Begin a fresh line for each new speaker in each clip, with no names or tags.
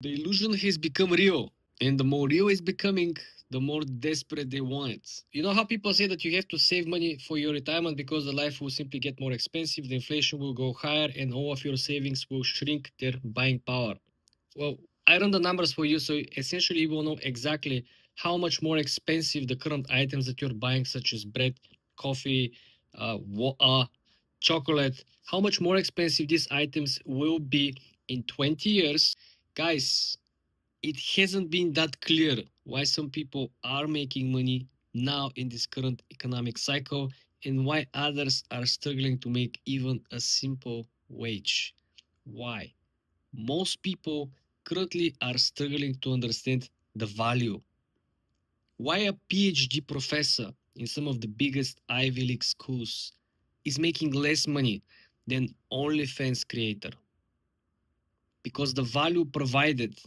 The illusion has become real, and the more real it's becoming, the more desperate they want it. You know how people say that you have to save money for your retirement because the life will simply get more expensive, the inflation will go higher, and all of your savings will shrink their buying power. Well, I run the numbers for you, so essentially you will know exactly how much more expensive the current items that you're buying, such as bread, coffee, chocolate, how much more expensive these items will be in 20 years. Guys, it hasn't been that clear why some people are making money now in this current economic cycle and why others are struggling to make even a simple wage. Why? Most people currently are struggling to understand the value. Why a PhD professor in some of the biggest Ivy League schools is making less money than OnlyFans creator? Because the value provided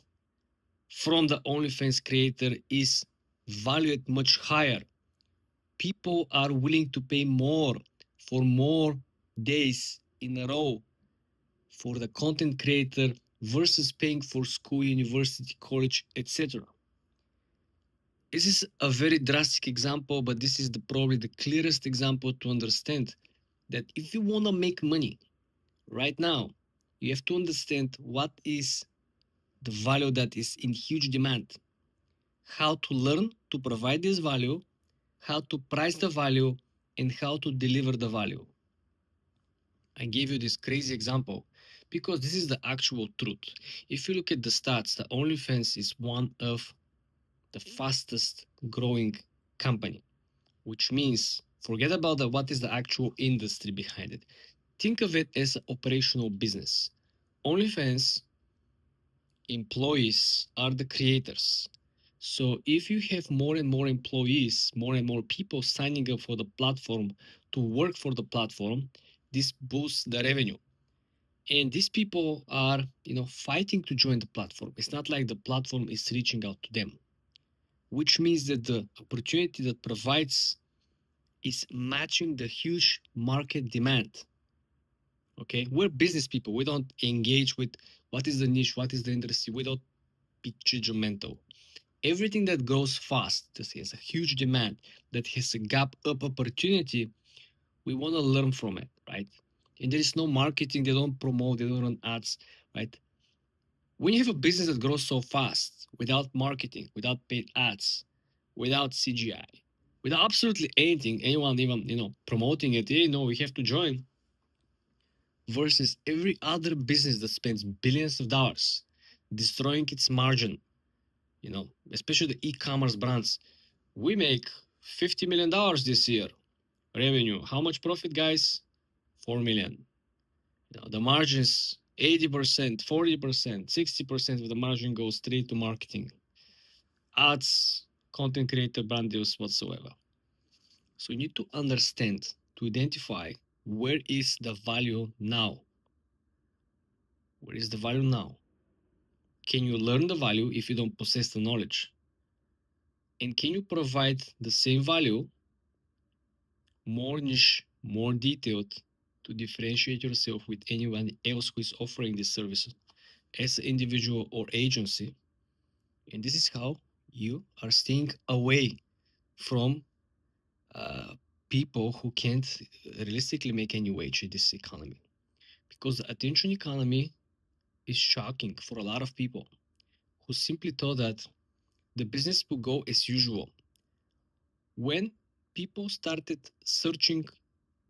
from the OnlyFans creator is valued much higher. People are willing to pay more for more days in a row for the content creator versus paying for school, university, college, etc. This is a very drastic example, but this is probably the clearest example to understand that if you want to make money right now, you have to understand what is the value that is in huge demand, how to learn to provide this value, how to price the value, and how to deliver the value. I gave you this crazy example because this is the actual truth. If you look at the stats, the OnlyFans is one of the fastest growing company, which means forget about what is the actual industry behind it. Think of it as an operational business. OnlyFans employees are the creators. So if you have more and more employees, more and more people signing up for the platform to work for the platform, this boosts the revenue. And these people are, fighting to join the platform. It's not like the platform is reaching out to them, which means that the opportunity that provides is matching the huge market demand. Okay, we're business people. We don't engage with what is the niche, what is the industry. We don't be judgmental. Everything that grows fast, that has a huge demand, that has a gap up opportunity, we want to learn from it, right? And there is no marketing, they don't promote, they don't run ads, right? When you have a business that grows so fast without marketing, without paid ads, without CGI, without absolutely anything, anyone even promoting it, hey, no, we have to join, versus every other business that spends billions of dollars destroying its margin, especially the e-commerce brands. We make $50 million this year revenue. How much profit, guys? 4 million. The margins 80%, 40%, 60% of the margin goes straight to marketing, ads, content creator, brand deals, whatsoever. So you need to understand, to identify where is the value now. Where is the value now? Can you learn the value if you don't possess the knowledge? And can you provide the same value, more niche, more detailed, to differentiate yourself with anyone else who is offering this service as an individual or agency? And this is how you are staying away from uh, people who can't realistically make any wage in this economy. Because the attention economy is shocking for a lot of people who simply thought that the business will go as usual. When people started searching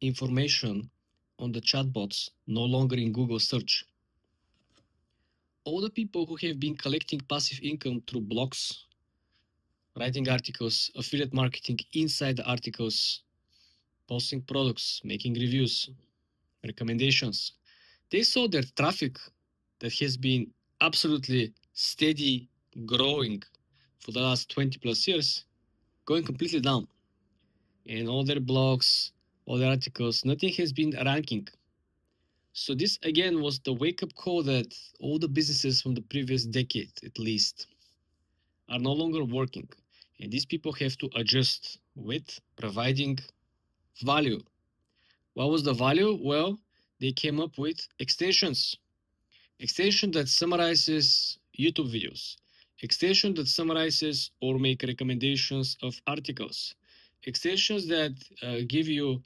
information on the chatbots, no longer in Google search, all the people who have been collecting passive income through blogs, writing articles, affiliate marketing inside the articles, posting products, making reviews, recommendations, they saw their traffic that has been absolutely steady growing for the last 20 plus years going completely down. And all their blogs, all their articles, nothing has been ranking. So this again was the wake-up call that all the businesses from the previous decade at least are no longer working. And these people have to adjust with providing value. What was the value? Well, they came up with extension that summarizes YouTube videos, extension that summarizes or make recommendations of articles, extensions that give you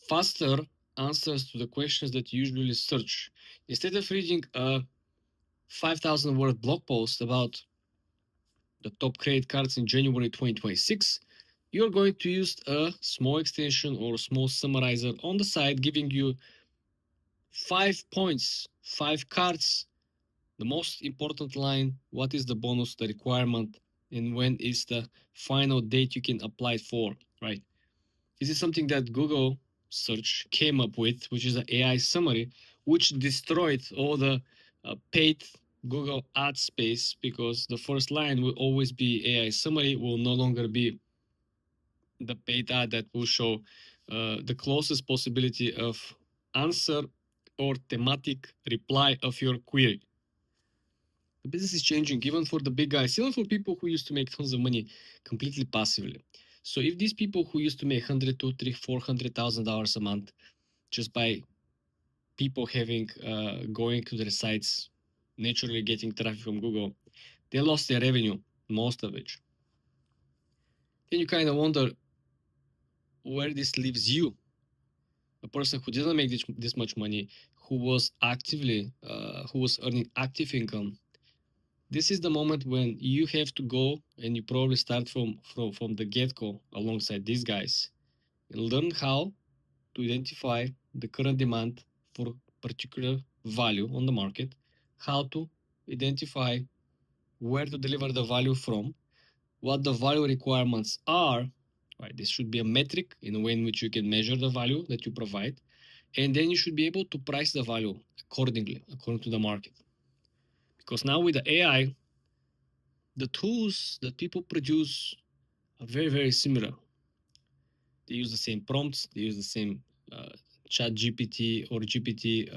faster answers to the questions that you usually search. Instead of reading a 5,000 word blog post about the top credit cards in January 2026, you're going to use a small extension or small summarizer on the side giving you 5 points, 5 cards, the most important line, what is the bonus, the requirement, and when is the final date you can apply it for, right? This is something that Google search came up with, which is an AI summary, which destroyed all the paid Google ad space because the first line will always be AI summary, will no longer be the paid ad that will show the closest possibility of answer or thematic reply of your query. The business is changing even for the big guys, even for people who used to make tons of money completely passively. So if these people who used to make 100, 2, 3, $400,000 a month just by people having going to their sites, naturally getting traffic from Google, they lost their revenue, most of it. Then you kind of wonder where this leaves you, a person who didn't make this much money, who was who was earning active income. This is the moment when you have to go and you probably start from the get-go alongside these guys and learn how to identify the current demand for particular value on the market, how to identify where to deliver the value from, what the value requirements are, right? This should be a metric in a way in which you can measure the value that you provide, and then you should be able to price the value accordingly, according to the market. Because now with the AI, the tools that people produce are very, very similar. They use the same prompts, they use the same chat GPT or GPT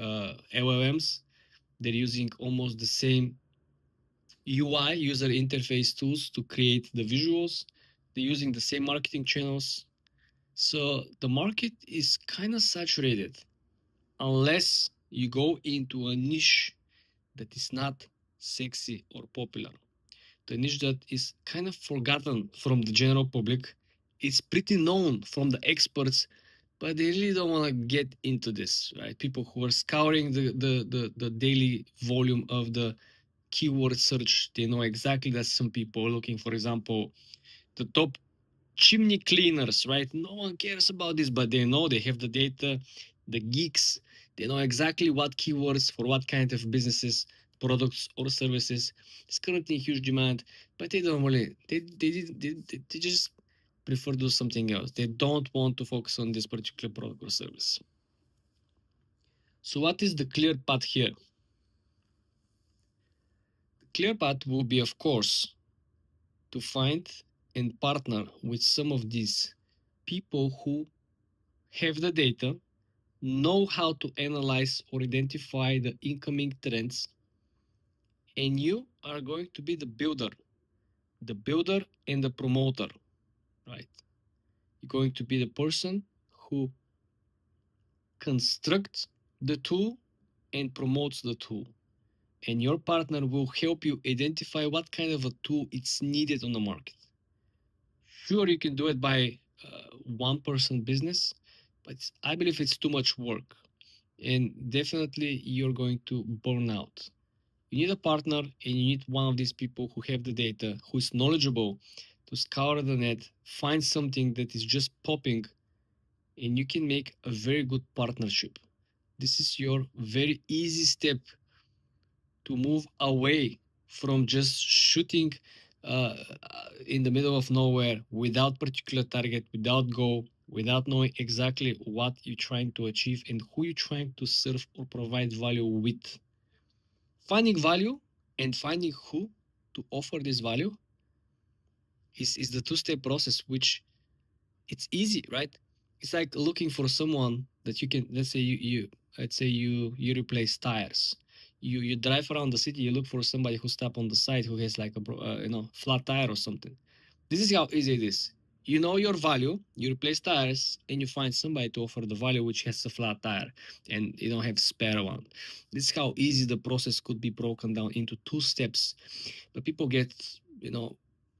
LLMs. They're using almost the same UI, user interface tools to create the visuals. They're using the same marketing channels. So the market is kind of saturated unless you go into a niche that is not sexy or popular. The niche that is kind of forgotten from the general public. It's pretty known from the experts, but they really don't want to get into this, right? People who are scouring the daily volume of the keyword search, they know exactly that some people are looking, for example, the top chimney cleaners, right? No one cares about this, but they know they have the data, the geeks, they know exactly what keywords for what kind of businesses, products or services is currently in huge demand, but they don't really, they just prefer to do something else. They don't want to focus on this particular product or service. So what is the clear path here? The clear path will be, of course, to find and partner with some of these people who have the data, know how to analyze or identify the incoming trends, and you are going to be the builder and the promoter, right? You're going to be the person who constructs the tool and promotes the tool. And your partner will help you identify what kind of a tool it's needed on the market. Sure, you can do it by one person business, but I believe it's too much work. And definitely you're going to burn out. You need a partner and you need one of these people who have the data, who is knowledgeable to scour the net, find something that is just popping, and you can make a very good partnership. This is your very easy step to move away from just shooting uh, in the middle of nowhere without particular target, without goal, without knowing exactly what you're trying to achieve and who you're trying to serve or provide value with. Finding value and finding who to offer this value is the two-step process, which it's easy, right? It's like looking for someone that you can, let's say you replace tires. You drive around the city, you look for somebody who stop on the side who has like a flat tire or something. This is how easy it is. you know your value, you replace tires, and you find somebody to offer the value which has a flat tire and you don't have spare one. This is how easy the process could be broken down into 2 steps. But people get,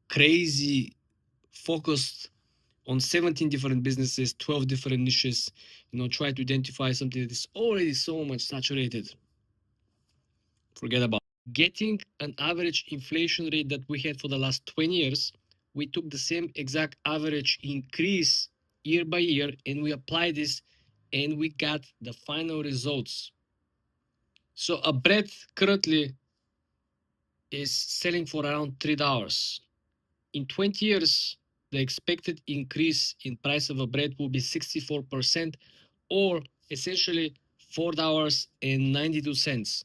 crazy focused on 17 different businesses, 12 different niches, try to identify something that is already so much saturated. Forget about it. Getting an average inflation rate that we had for the last 20 years. We took the same exact average increase year by year and we applied this and we got the final results. So a bread currently is selling for around $3. In 20 years, the expected increase in price of a bread will be 64%, or essentially $4.92.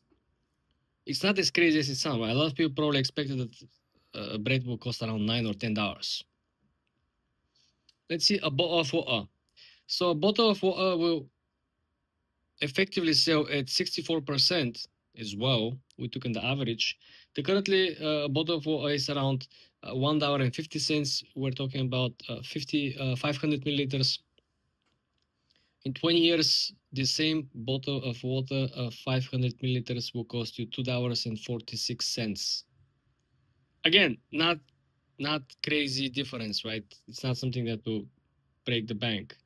It's not as crazy as it sounds. Right? A lot of people probably expected that a bread will cost around $9 or $10. Let's see a bottle of water. So a bottle of water will effectively sell at 64% as well. We took in the average. The currently a bottle of water is around $1.50. We're talking about 500 milliliters. In 20 years, the same bottle of water of 500 milliliters will cost you $2.46. Again, not crazy difference, right? It's not something that will break the bank.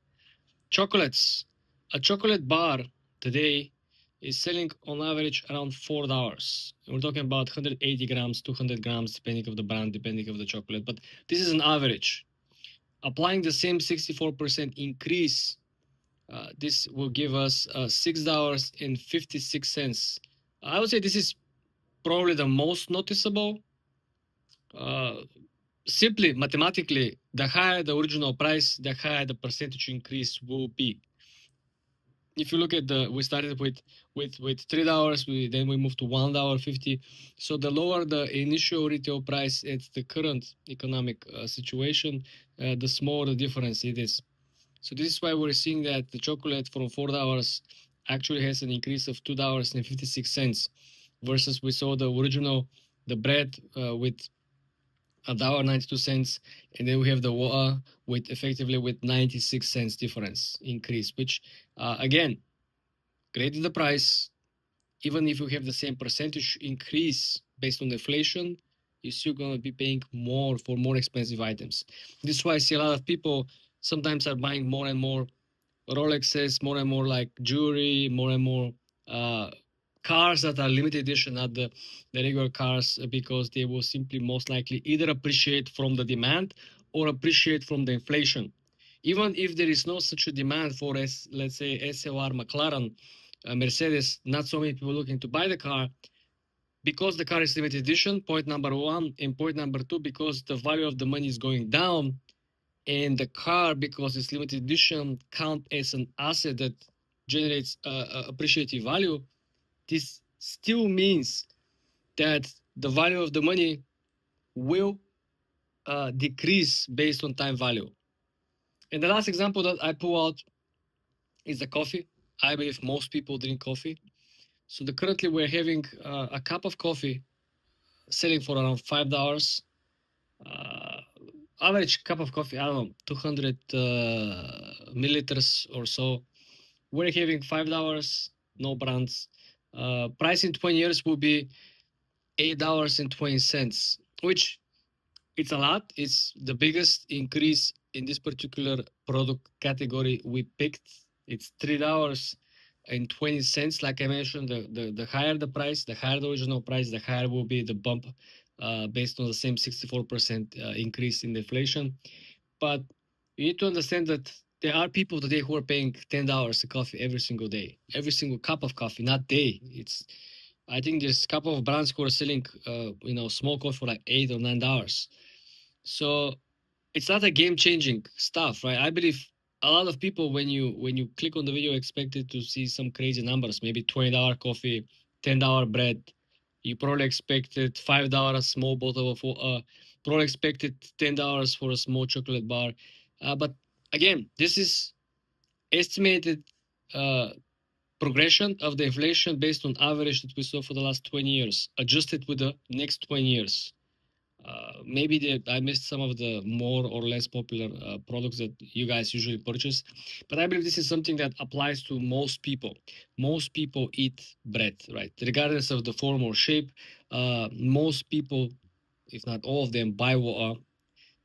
Chocolates. A chocolate bar today is selling on average around $4. And we're talking about 180 grams, 200 grams, depending of the brand, depending of the chocolate. But this is an average. Applying the same 64% increase, this will give us $6.56. I would say this is probably the most noticeable. Simply mathematically, the higher the original price, the higher the percentage increase will be. If you look at we started with $3, then we moved to $1.50. So the lower the initial retail price at the current economic situation, the smaller the difference it is. So this is why we're seeing that the chocolate from $4 actually has an increase of $2.56 versus we saw the original, the bread with $1.92, and then we have the water with effectively with 96 cents difference increase, which again, great in the price. Even if you have the same percentage increase based on inflation, you're still going to be paying more for more expensive items. This is why I see a lot of people sometimes are buying more and more Rolexes, more and more like jewelry, more and more cars that are limited edition, not the regular cars, because they will simply most likely either appreciate from the demand or appreciate from the inflation. Even if there is no such a demand for, let's say, SLR, McLaren, Mercedes, not so many people looking to buy the car, because the car is limited edition, point number one, and point number two, because the value of the money is going down, and the car, because it's limited edition, count as an asset that generates appreciative value. This still means that the value of the money will decrease based on time value. And the last example that I pull out is the coffee. I believe most people drink coffee. So currently we're having a cup of coffee selling for around $5. Average cup of coffee, I don't know, 200 milliliters or so. We're having $5, no brands. Price in 20 years will be $8.20, which it's a lot. It's the biggest increase in this particular product category we picked. It's $3.20. Like I mentioned, the higher the price, the higher the original price, the higher will be the bump based on the same 64% increase in inflation. But you need to understand that there are people today who are paying $10 a coffee every single day, every single cup of coffee, not day. I think there's a couple of brands who are selling, small coffee for like $8 or $9. So it's not a game-changing stuff, right? I believe a lot of people, when you click on the video, expected to see some crazy numbers, maybe $20 coffee, $10 bread. You probably expected $5 small bottle of water. Probably expected $10 for a small chocolate bar. But again, this is estimated progression of the inflation based on average that we saw for the last 20 years, adjusted with the next 20 years. Maybe I missed some of the more or less popular products that you guys usually purchase, but I believe this is something that applies to most people. Most people eat bread, right? Regardless of the form or shape, most people, if not all of them, buy water.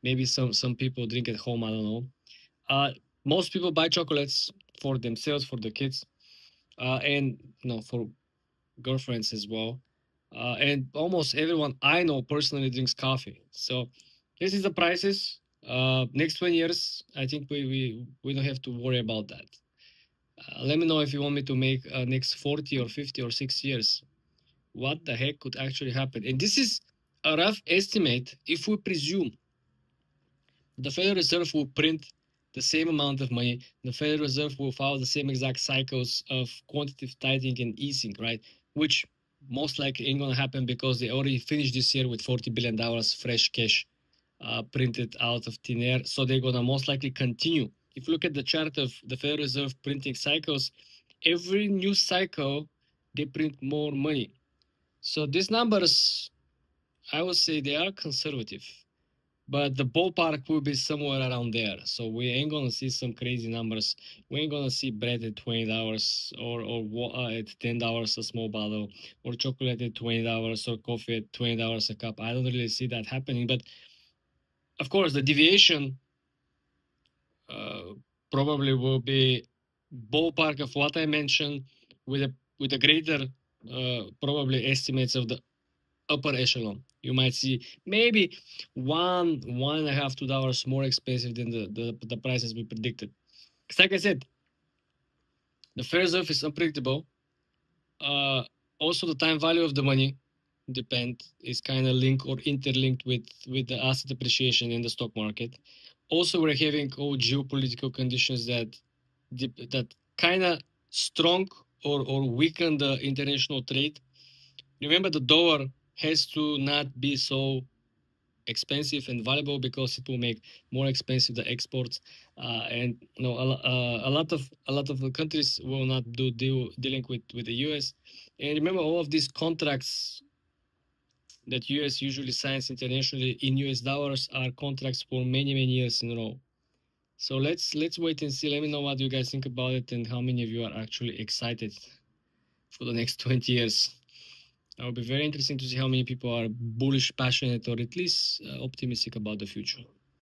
Maybe some people drink at home. I don't know. Uh, Most people buy chocolates for themselves, for the kids, and for girlfriends as well. And almost everyone I know personally drinks coffee. So this is the prices. Next 20 years, I think we don't have to worry about that. Let me know if you want me to make next 40 or 50 or 6 years. What the heck could actually happen? And this is a rough estimate if we presume the Federal Reserve will print the same amount of money. The Federal Reserve will follow the same exact cycles of quantitative tightening and easing, right? Which most likely ain't gonna happen because they already finished this year with $40 billion fresh cash printed out of thin air. So they're gonna most likely continue. If you look at the chart of the Federal Reserve printing cycles, every new cycle they print more money. So these numbers, I would say, they are conservative, but the ballpark will be somewhere around there. So we ain't gonna see some crazy numbers. We ain't gonna see bread at $20 or water at $10 a small bottle, or chocolate at $20 or coffee at $20 a cup. I don't really see that happening. But of course, the deviation uh, probably will be ballpark of what I mentioned, with a greater probably estimates of the upper echelon. You might see maybe one and a half $2 more expensive than the prices we predicted. Because like I said, the Federal Reserve is unpredictable. Uh, Also, the time value of the money is kind of linked or interlinked with the asset appreciation in the stock market. Also, we're having all geopolitical conditions that kind of strong or weaken the international trade. Remember, the dollar has to not be so expensive and valuable because it will make more expensive the exports, and a lot of the countries will not dealing with the US. And remember, all of these contracts that US usually signs internationally in US dollars are contracts for many years in a row. So let's wait and see. Let me know what you guys think about it and how many of you are actually excited for the next 20 years. It will be very interesting to see how many people are bullish, passionate, or at least optimistic about the future.